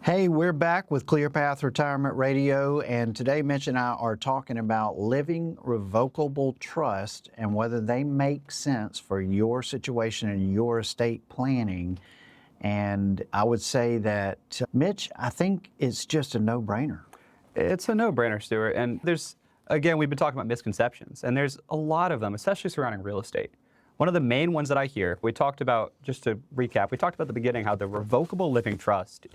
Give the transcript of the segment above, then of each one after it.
Hey, we're back with ClearPath Retirement Radio, and today Mitch and I are talking about living revocable trust and whether they make sense for your situation and your estate planning. And I would say that, Mitch, I think it's just a no-brainer. It's a no-brainer, Stewart. And again, we've been talking about misconceptions, and there's a lot of them, especially surrounding real estate. One of the main ones that I hear, we talked about, just to recap, we talked about at the beginning how the revocable living trust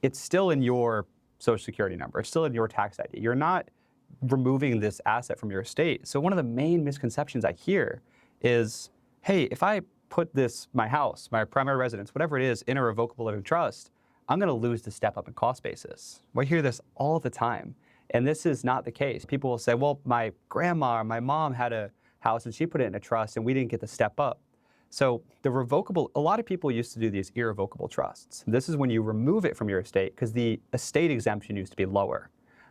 it's still in your Social Security number. It's still in your tax ID. You're not removing this asset from your estate. So one of the main misconceptions I hear is, hey, if I put my house, my primary residence, whatever it is, in a revocable living trust, I'm going to lose the step up in cost basis. We hear this all the time. And this is not the case. People will say, well, my grandma or my mom had a house and she put it in a trust and we didn't get the step up. So the revocable, a lot of people used to do these irrevocable trusts. This is when you remove it from your estate because the estate exemption used to be lower.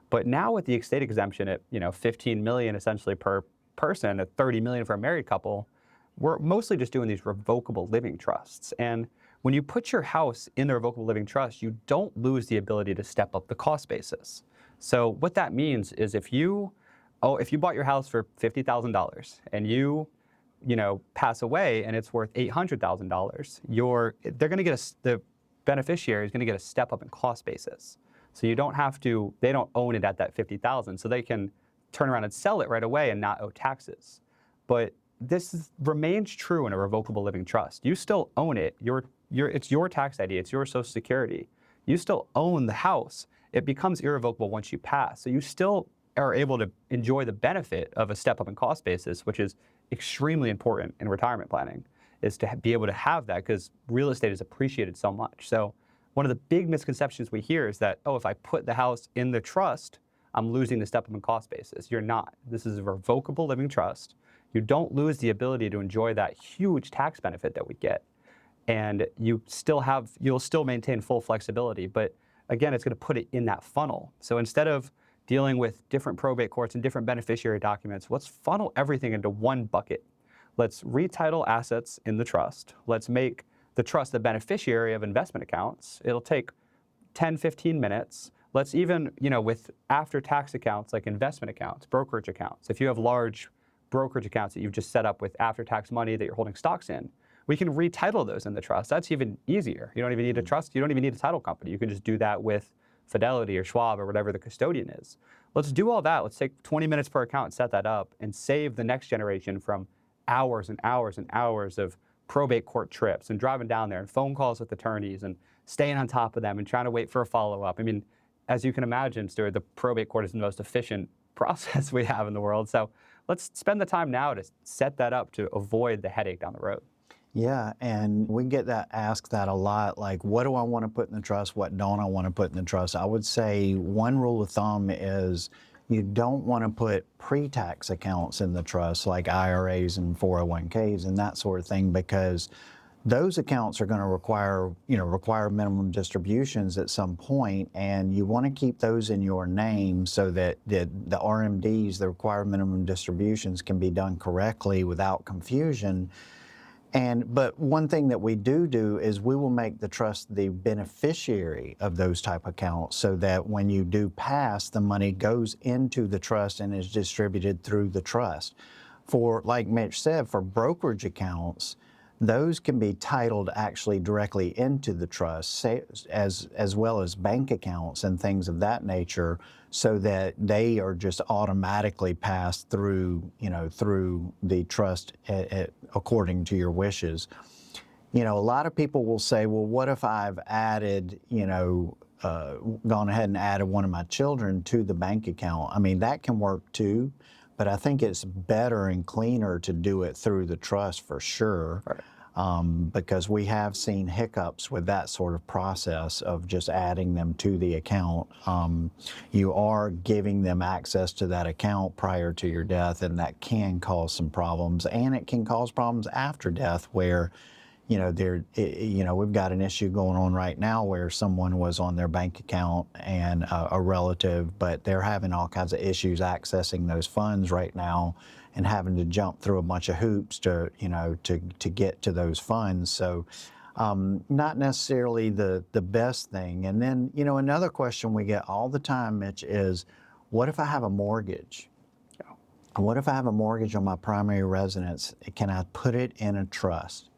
But now with the estate exemption at $15 million essentially per person, at $30 million for a married couple, we're mostly just doing these revocable living trusts. And when you put your house in the revocable living trust, you don't lose the ability to step up the cost basis. So what that means is if you bought your house for $50,000 and you pass away and it's worth $800,000, the beneficiary is going to get a step up in cost basis. So they don't own it at that $50,000, so they can turn around and sell it right away and not owe taxes. But this remains true in a revocable living trust. You still own it. It's your tax ID. It's your Social Security. You still own the house. It becomes irrevocable once you pass. So you still are able to enjoy the benefit of a step up in cost basis, which is extremely important in retirement planning, is to be able to have that because real estate is appreciated so much. So one of the big misconceptions we hear is that, if I put the house in the trust, I'm losing the step up in cost basis. You're not. This is a revocable living trust. You don't lose the ability to enjoy that huge tax benefit that we get. And you'll still maintain full flexibility. But again, it's going to put it in that funnel. So instead of dealing with different probate courts and different beneficiary documents, let's funnel everything into one bucket. Let's retitle assets in the trust. Let's make the trust the beneficiary of investment accounts. It'll take 10, 15 minutes. Let's even, with after-tax accounts like investment accounts, brokerage accounts, if you have large brokerage accounts that you've just set up with after-tax money that you're holding stocks in, we can retitle those in the trust. That's even easier. You don't even need a trust. You don't even need a title company. You can just do that with Fidelity or Schwab or whatever the custodian is. Let's do all that. Let's take 20 minutes per account and set that up and save the next generation from hours and hours and hours of probate court trips and driving down there and phone calls with attorneys and staying on top of them and trying to wait for a follow-up. I mean, as you can imagine, Stuart, the probate court is the most efficient process we have in the world. So let's spend the time now to set that up to avoid the headache down the road. Yeah, and we get asked that a lot, like, what do I want to put in the trust? What don't I want to put in the trust? I would say one rule of thumb is you don't want to put pre-tax accounts in the trust, like IRAs and 401ks and that sort of thing, because those accounts are going to require minimum distributions at some point, and you want to keep those in your name so that the RMDs, the required minimum distributions, can be done correctly without confusion. But one thing that we do is we will make the trust the beneficiary of those type accounts so that when you do pass, the money goes into the trust and is distributed through the trust. For, like Mitch said, for brokerage accounts, those can be titled actually directly into the trust, as well as bank accounts and things of that nature, so that they are just automatically passed through, through the trust according to your wishes. A lot of people will say, well, what if I've added, gone ahead and added one of my children to the bank account? I mean, that can work too. But I think it's better and cleaner to do it through the trust for sure, right. Because we have seen hiccups with that sort of process of just adding them to the account. You are giving them access to that account prior to your death, and that can cause some problems, and it can cause problems after death where we've got an issue going on right now where someone was on their bank account and a relative, but they're having all kinds of issues accessing those funds right now and having to jump through a bunch of hoops to get to those funds. So Not necessarily the best thing. And then, another question we get all the time, Mitch, is what if I have a mortgage? What if I have a mortgage on my primary residence? Can I put it in a trust?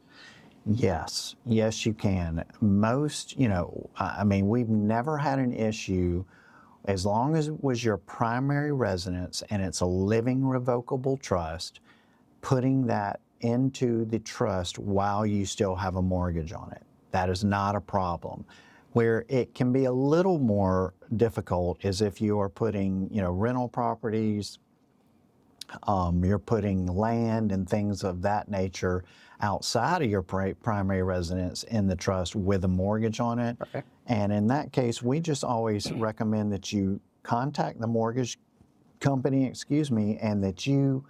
Yes, you can. Most, we've never had an issue as long as it was your primary residence and it's a living revocable trust, putting that into the trust while you still have a mortgage on it. That is not a problem. Where it can be a little more difficult is if you are putting, rental properties, you're putting land and things of that nature outside of your primary residence in the trust with a mortgage on it. Okay. And in that case, we just always recommend that you contact the mortgage company, and that you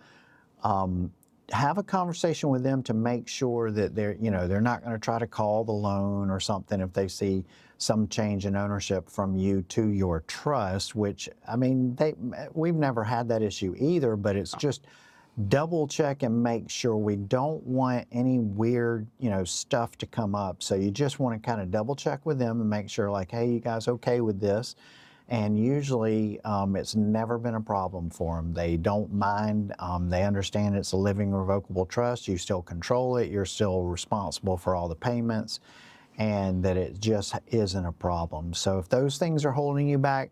have a conversation with them to make sure that they're not going to try to call the loan or something if they see some change in ownership from you to your trust, which, we've never had that issue either, but it's just double check and make sure. We don't want any weird, stuff to come up. So you just want to kind of double check with them and make sure, like, hey, you guys okay with this? And usually it's never been a problem for them. They don't mind. They understand it's a living revocable trust. You still control it. You're still responsible for all the payments, and that it just isn't a problem. So if those things are holding you back,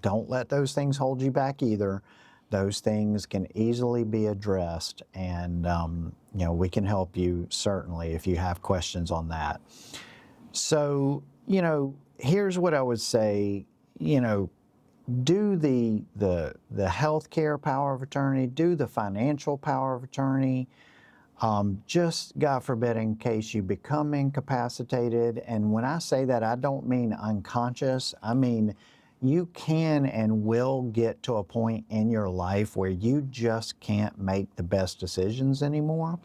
don't let those things hold you back either. Those things can easily be addressed, and we can help you certainly if you have questions on that. So, here's what I would say. Do the healthcare power of attorney, do the financial power of attorney, just God forbid in case you become incapacitated. And when I say that, I don't mean unconscious. I mean, you can and will get to a point in your life where you just can't make the best decisions anymore.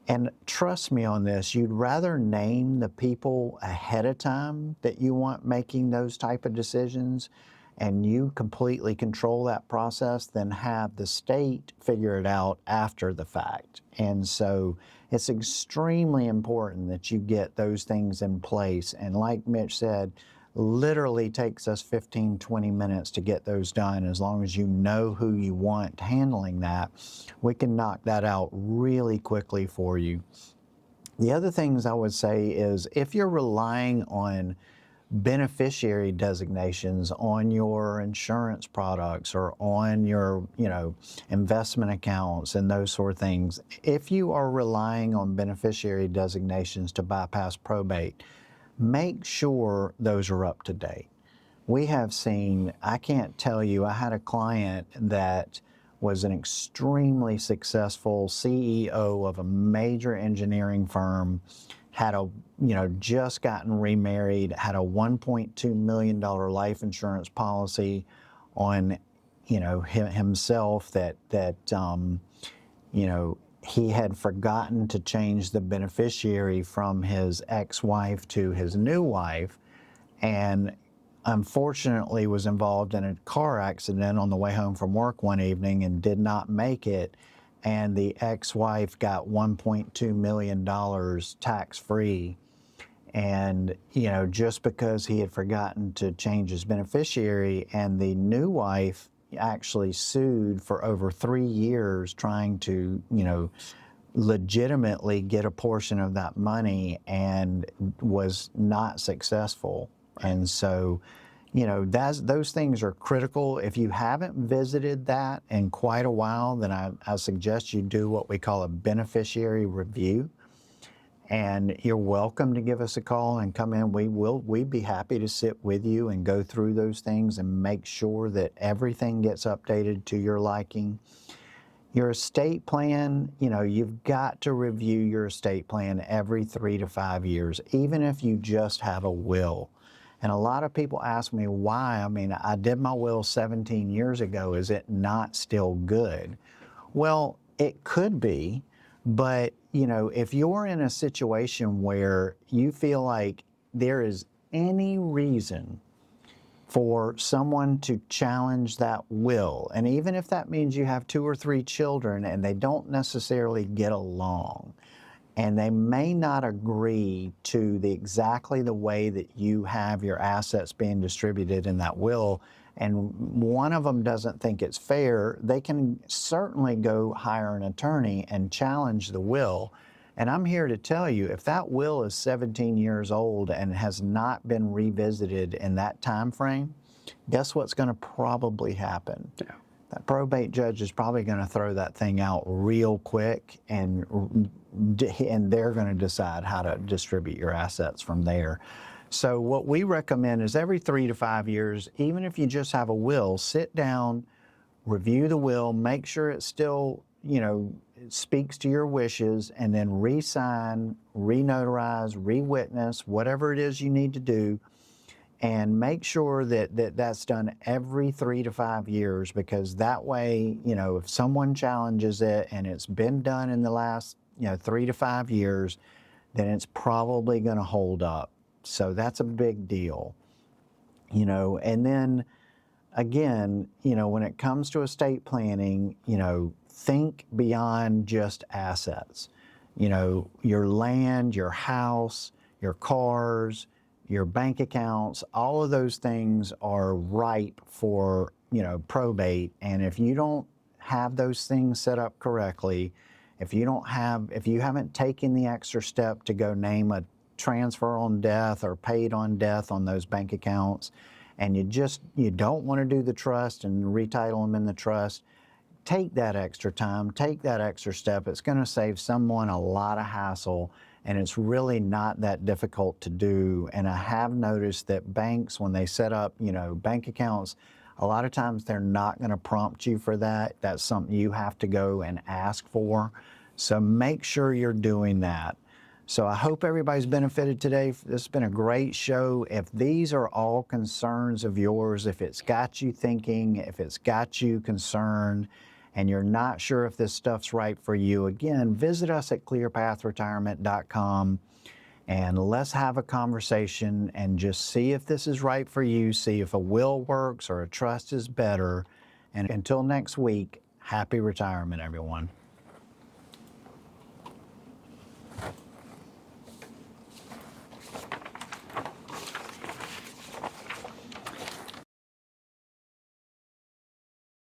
And trust me on this, you'd rather name the people ahead of time that you want making those type of decisions, and you completely control that process, than have the state figure it out after the fact. And so it's extremely important that you get those things in place. And like Mitch said, literally takes us 15, 20 minutes to get those done. As long as you know who you want handling that, we can knock that out really quickly for you. The other things I would say is if you're relying on beneficiary designations on your insurance products or on your, investment accounts and those sort of things, if you are relying on beneficiary designations to bypass probate, make sure those are up to date. We have seen, I can't tell you, I had a client that was an extremely successful CEO of a major engineering firm, had just gotten remarried, had a $1.2 million life insurance policy on, himself that he had forgotten to change the beneficiary from his ex-wife to his new wife, and unfortunately was involved in a car accident on the way home from work one evening and did not make it. And the ex-wife got $1.2 million tax-free. And, just because he had forgotten to change his beneficiary, and the new wife actually sued for over 3 years trying to, legitimately get a portion of that money, and was not successful. And so, those things are critical. If you haven't visited that in quite a while, then I suggest you do what we call a beneficiary review. And you're welcome to give us a call and come in. We'd be happy to sit with you and go through those things and make sure that everything gets updated to your liking. Your estate plan, you've got to review your estate plan every 3 to 5 years, even if you just have a will. And a lot of people ask me why. I did my will 17 years ago. Is it not still good? Well, it could be, but if you're in a situation where you feel like there is any reason for someone to challenge that will, and even if that means you have 2 or 3 children and they don't necessarily get along, and they may not agree to exactly the way that you have your assets being distributed in that will, and one of them doesn't think it's fair, they can certainly go hire an attorney and challenge the will. And I'm here to tell you, if that will is 17 years old and has not been revisited in that time frame, guess what's going to probably happen? Yeah. That probate judge is probably going to throw that thing out real quick, and they're going to decide how to distribute your assets from there. So what we recommend is every 3 to 5 years, even if you just have a will, sit down, review the will, make sure it still, it speaks to your wishes, and then re-sign, re-notarize, re-witness, whatever it is you need to do. And make sure that's done every 3 to 5 years, because that way, if someone challenges it and it's been done in the last, 3 to 5 years, then it's probably going to hold up. So that's a big deal, and then again, when it comes to estate planning, think beyond just assets. Your land, your house, your cars, your bank accounts, all of those things are ripe for, probate. And if you don't have those things set up correctly, if you haven't taken the extra step to go name a transfer on death or paid on death on those bank accounts, and you don't want to do the trust and retitle them in the trust, take that extra time, take that extra step. It's going to save someone a lot of hassle, and it's really not that difficult to do. And I have noticed that banks, when they set up, bank accounts, a lot of times they're not going to prompt you for that. That's something you have to go and ask for. So make sure you're doing that. So I hope everybody's benefited today. This has been a great show. If these are all concerns of yours, if it's got you thinking, if it's got you concerned, and you're not sure if this stuff's right for you, again, visit us at clearpathretirement.com, and let's have a conversation and just see if this is right for you, see if a will works or a trust is better. And until next week, happy retirement, everyone.